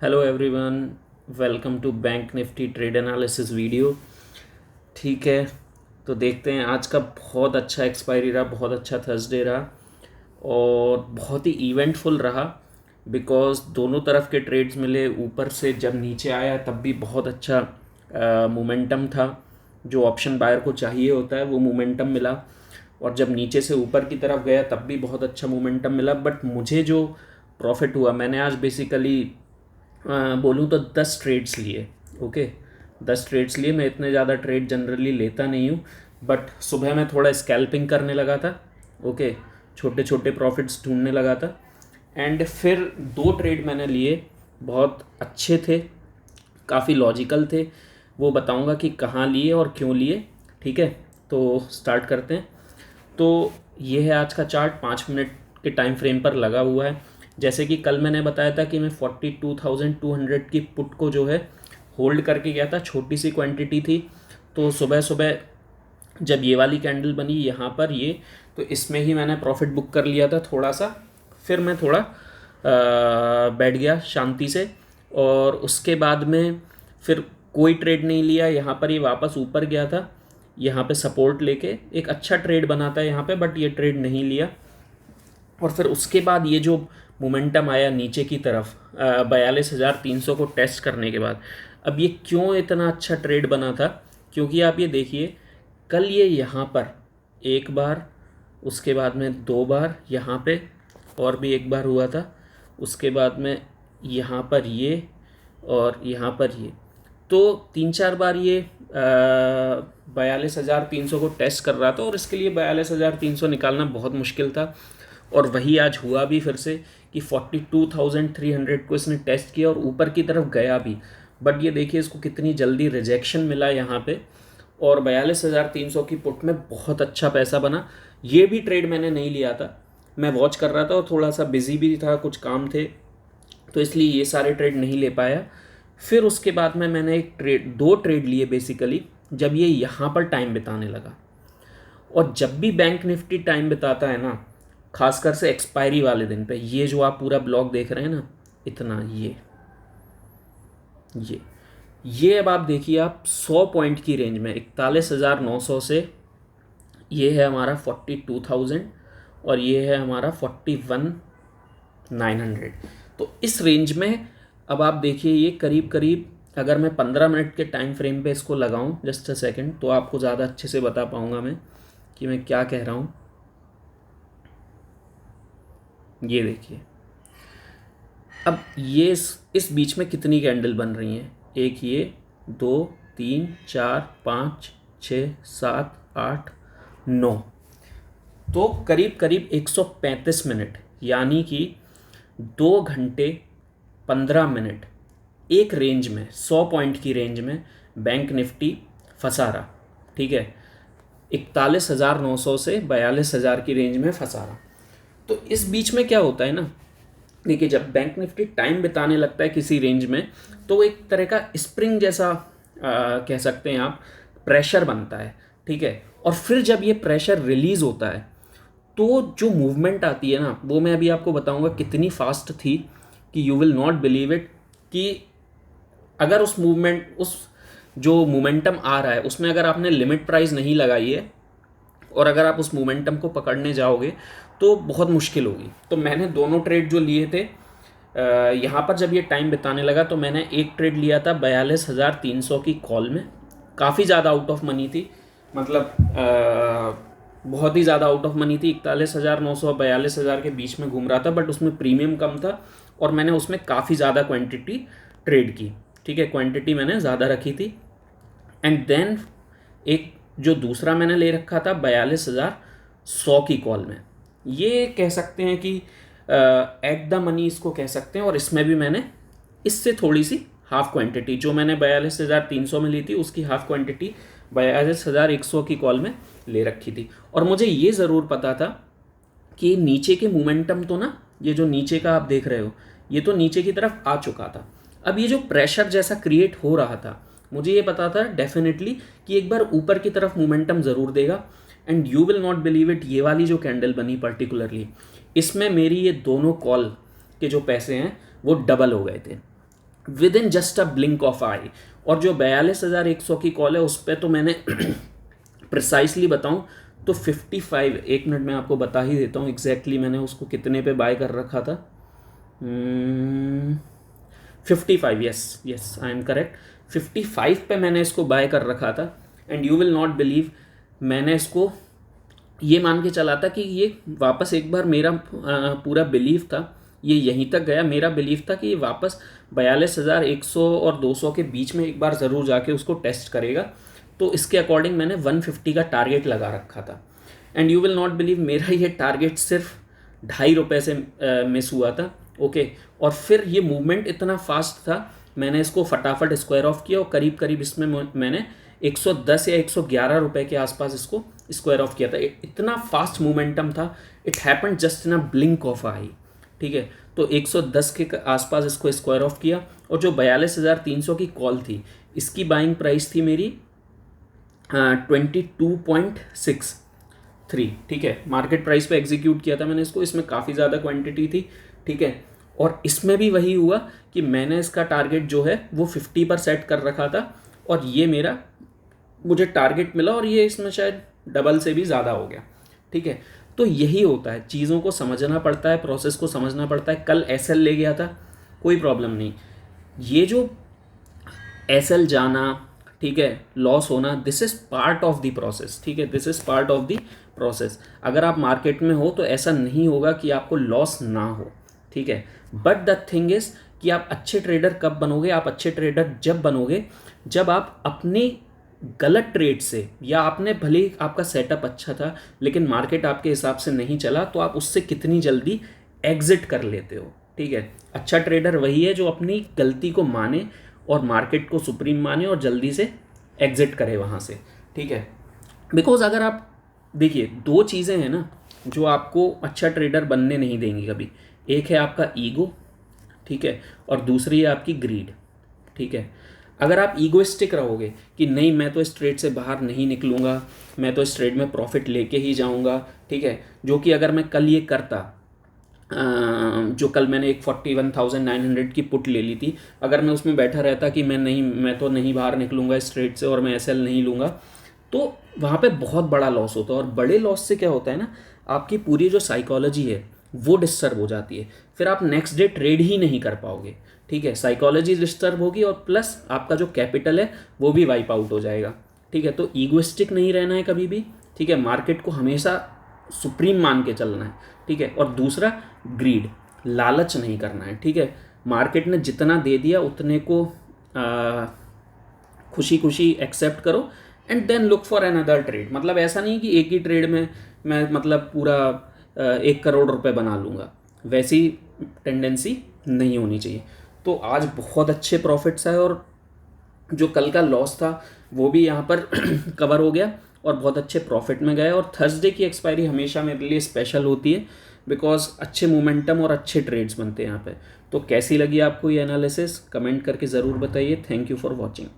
Hello everyone, welcome to bank Nifty trade analysis video. ठीक है, तो देखते हैं। आज का बहुत अच्छा एक्सपायरी रहा, बहुत अच्छा थर्सडे रहा और बहुत ही इवेंटफुल रहा बिकॉज दोनों तरफ के ट्रेड्स मिले। ऊपर से जब नीचे आया तब भी बहुत अच्छा मोमेंटम था, जो ऑप्शन बायर को चाहिए होता है वो मोमेंटम मिला। और जब नीचे से ऊपर की तरफ गया तब भी बहुत अच्छा मोमेंटम मिला। बट मुझे जो प्रॉफिट हुआ, मैंने आज बेसिकली बोलूँ तो 10 ट्रेड्स लिए। ओके, 10 ट्रेड्स लिए। मैं इतने ज़्यादा ट्रेड जनरली लेता नहीं हूँ, बट सुबह मैं थोड़ा स्कैल्पिंग करने लगा था। ओके, छोटे छोटे प्रॉफिट्स ढूंढने लगा था। एंड फिर 2 ट्रेड मैंने लिए, बहुत अच्छे थे, काफ़ी लॉजिकल थे। वो बताऊंगा कि कहाँ लिए और क्यों लिए। ठीक है, तो स्टार्ट करते हैं। तो ये है आज का चार्ट, 5 मिनट के टाइम फ्रेम पर लगा हुआ है। जैसे कि कल मैंने बताया था कि मैं 42,200 की पुट को जो है होल्ड करके गया था, छोटी सी क्वांटिटी थी। तो सुबह सुबह जब ये वाली कैंडल बनी यहाँ पर ये, तो इसमें ही मैंने प्रॉफिट बुक कर लिया था थोड़ा सा। फिर मैं थोड़ा बैठ गया शांति से, और उसके बाद में फिर कोई ट्रेड नहीं लिया। यहाँ पर ये वापस ऊपर गया था, यहाँ पे सपोर्ट लेके एक अच्छा ट्रेड बना था यहाँ पे, बट ये ट्रेड नहीं लिया। और फिर उसके बाद ये जो मोमेंटम आया नीचे की तरफ 42,300 को टेस्ट करने के बाद, अब ये क्यों इतना अच्छा ट्रेड बना था? क्योंकि आप ये देखिए, कल ये यहाँ पर एक बार, उसके बाद में 2 बार यहाँ पे, और भी एक बार हुआ था, उसके बाद में यहाँ पर ये, और यहाँ पर ये। तो 3-4 बार ये 42,300 को टेस्ट कर रहा था, और इसके लिए 42,300 निकालना बहुत मुश्किल था। और वही आज हुआ भी फिर से कि 42,300 को इसने टेस्ट किया और ऊपर की तरफ गया भी। बट ये देखिए इसको कितनी जल्दी रिजेक्शन मिला यहाँ पे, और 42,300 की पुट में बहुत अच्छा पैसा बना। ये भी ट्रेड मैंने नहीं लिया था, मैं वॉच कर रहा था और थोड़ा सा बिजी भी था, कुछ काम थे, तो इसलिए ये सारे ट्रेड नहीं ले पाया। फिर उसके बाद में मैंने 2 ट्रेड लिए बेसिकली, जब ये यहाँ पर टाइम बिताने लगा। और जब भी बैंक निफ्टी टाइम बिताता है ना, खासकर से एक्सपायरी वाले दिन पे, ये जो आप पूरा ब्लॉक देख रहे हैं ना, इतना ये ये अब आप देखिए, आप 100 पॉइंट की रेंज में 41,900 से ये है हमारा 42,000, और ये है हमारा 41,900। तो इस रेंज में अब आप देखिए, ये करीब करीब, अगर मैं 15 मिनट के टाइम फ्रेम पे इसको लगाऊं, जस्ट अ सेकेंड, तो आपको ज़्यादा अच्छे से बता पाऊंगा मैं कि मैं क्या कह रहा हूँ। ये देखिए, अब ये इस बीच में कितनी कैंडल बन रही हैं? एक ये, 2, 3, 4, 5, 6, 7, 8, 9। तो करीब करीब 135 मिनट, यानी कि 2 घंटे 15 मिनट एक रेंज में, 100 पॉइंट की रेंज में बैंक निफ्टी फंसा रहा। ठीक है, 41,900 से 42,000 की रेंज में फंसा रहा। तो इस बीच में क्या होता है ना, देखिए जब बैंक निफ्टी टाइम बिताने लगता है किसी रेंज में, तो एक तरह का स्प्रिंग जैसा कह सकते हैं आप, प्रेशर बनता है। ठीक है, और फिर जब ये प्रेशर रिलीज होता है, तो जो मूवमेंट आती है ना, वो मैं अभी आपको बताऊंगा कितनी फास्ट थी कि you will not believe it. कि अगर उस जो मोमेंटम आ रहा है उसमें अगर आपने लिमिट प्राइस नहीं लगाई है, और अगर आप उस मोमेंटम को पकड़ने जाओगे तो बहुत मुश्किल होगी। तो मैंने दोनों ट्रेड जो लिए थे, यहाँ पर जब ये टाइम बिताने लगा, तो मैंने एक ट्रेड लिया था 42,300 की कॉल में। काफ़ी ज़्यादा आउट ऑफ मनी थी, मतलब बहुत ही ज़्यादा आउट ऑफ मनी थी। 41,900 और 42,000 के बीच में घूम रहा था, बट उसमें प्रीमियम कम था, और मैंने उसमें काफ़ी ज़्यादा क्वांटिटी ट्रेड की। ठीक है, क्वांटिटी मैंने ज़्यादा रखी थी। एंड देन एक जो दूसरा मैंने ले रखा था 42,100 की कॉल में, ये कह सकते हैं कि एट द मनी इसको कह सकते हैं। और इसमें भी मैंने इससे थोड़ी सी हाफ क्वांटिटी, जो मैंने 42,300 में ली थी, उसकी हाफ क्वांटिटी 42,100 की कॉल में ले रखी थी। और मुझे ये ज़रूर पता था कि नीचे के मोमेंटम तो ना, ये जो नीचे का आप देख रहे हो, ये तो नीचे की तरफ आ चुका था। अब ये जो प्रेशर जैसा क्रिएट हो रहा था, मुझे ये पता था डेफिनेटली कि एक बार ऊपर की तरफ मोमेंटम ज़रूर देगा। And you will not believe it, ये वाली जो कैंडल बनी पर्टिकुलरली, इसमें मेरी ये दोनों कॉल के जो पैसे हैं वो डबल हो गए थे। Within just a blink of eye. और जो 42,100 की कॉल है उस पर तो मैंने प्रिसाइसली बताऊं तो 55, एक मिनट में आपको बता ही देता हूँ एग्जैक्टली मैंने उसको कितने पे बाय कर रखा था। 55, यस आई एम करेक्ट, 55 पे मैंने इसको बाय कर रखा था। And you will not believe, मैंने इसको ये मान के चला था कि ये वापस एक बार, मेरा पूरा बिलीव था ये यहीं तक गया, मेरा बिलीव था कि ये वापस 42,100 और 200 के बीच में एक बार ज़रूर जाके उसको टेस्ट करेगा। तो इसके अकॉर्डिंग मैंने 150 का टारगेट लगा रखा था। And you will not believe, मेरा ये टारगेट सिर्फ ₹2.5 से मिस हुआ था। ओके, और फिर ये मूवमेंट इतना फास्ट था, मैंने इसको फटाफट स्क्वायर ऑफ किया और करीब करीब इसमें मैंने 110 या 111 रुपए के आसपास इसको स्क्वायर ऑफ किया था। इतना फास्ट मोमेंटम था, it happened just in a blink of eye. ठीक है, तो 110 के आसपास इसको स्क्वायर ऑफ किया। और जो 42,300 की कॉल थी, इसकी बाइंग प्राइस थी मेरी 22.63। ठीक है, मार्केट प्राइस पे एग्जीक्यूट किया था मैंने इसको, इसमें काफ़ी ज़्यादा क्वांटिटी थी। ठीक है, और इसमें भी वही हुआ कि मैंने इसका टारगेट जो है वो 50 पर सेट कर रखा था और ये मेरा मुझे टारगेट मिला और ये इसमें शायद डबल से भी ज़्यादा हो गया। ठीक है, तो यही होता है, चीज़ों को समझना पड़ता है, प्रोसेस को समझना पड़ता है। कल एसएल ले गया था, कोई प्रॉब्लम नहीं, ये जो एसएल जाना, ठीक है, लॉस होना, this is part of the process. ठीक है, this is part of the process. अगर आप मार्केट में हो तो ऐसा नहीं होगा कि आपको लॉस ना हो। ठीक है, बट द थिंग इज़ कि आप अच्छे ट्रेडर कब बनोगे? आप अच्छे ट्रेडर जब बनोगे जब आप अपने गलत ट्रेड से, या आपने भले ही आपका सेटअप अच्छा था लेकिन मार्केट आपके हिसाब से नहीं चला, तो आप उससे कितनी जल्दी एग्जिट कर लेते हो। ठीक है, अच्छा ट्रेडर वही है जो अपनी गलती को माने और मार्केट को सुप्रीम माने और जल्दी से एग्जिट करे वहाँ से। ठीक है, बिकॉज अगर आप देखिए, दो चीज़ें हैं ना जो आपको अच्छा ट्रेडर बनने नहीं देंगी कभी। एक है आपका ईगो, ठीक है, और दूसरी है आपकी ग्रीड। ठीक है, अगर आप ईगोइस्टिक रहोगे कि नहीं मैं तो इस ट्रेड से बाहर नहीं निकलूँगा, मैं तो इस ट्रेड में प्रॉफिट लेके ही जाऊँगा, ठीक है, जो कि अगर मैं कल ये करता, जो कल मैंने एक 41,900 की पुट ले ली थी, अगर मैं उसमें बैठा रहता कि मैं तो नहीं बाहर निकलूँगा इस ट्रेड से और मैं एसएल नहीं लूँगा, तो वहाँ पे बहुत बड़ा लॉस होता है। और बड़े लॉस से क्या होता है ना, आपकी पूरी जो साइकोलॉजी है वो डिस्टर्ब हो जाती है, फिर आप नेक्स्ट डे ट्रेड ही नहीं कर पाओगे। ठीक है, साइकोलॉजी डिस्टर्ब होगी और प्लस आपका जो कैपिटल है वो भी वाइप आउट हो जाएगा। ठीक है, तो ईगोइस्टिक नहीं रहना है कभी भी। ठीक है, मार्केट को हमेशा सुप्रीम मान के चलना है। ठीक है, और दूसरा ग्रीड, लालच नहीं करना है। ठीक है, मार्केट ने जितना दे दिया उतने को खुशी खुशी एक्सेप्ट करो and then look for another trade. मतलब ऐसा नहीं कि एक ही ट्रेड में मैं मतलब पूरा 1 करोड़ रुपए बना लूँगा, वैसी टेंडेंसी नहीं होनी चाहिए। तो आज बहुत अच्छे प्रॉफिट्स आए और जो कल का लॉस था वो भी यहाँ पर कवर हो गया और बहुत अच्छे प्रॉफिट में गए। और थर्सडे की एक्सपायरी हमेशा मेरे लिए स्पेशल होती है बिकॉज अच्छे मोमेंटम और अच्छे ट्रेड्स बनते हैं यहाँ पे। तो कैसी लगी आपको ये एनालिसिस, कमेंट करके ज़रूर बताइए। Thank you for watching.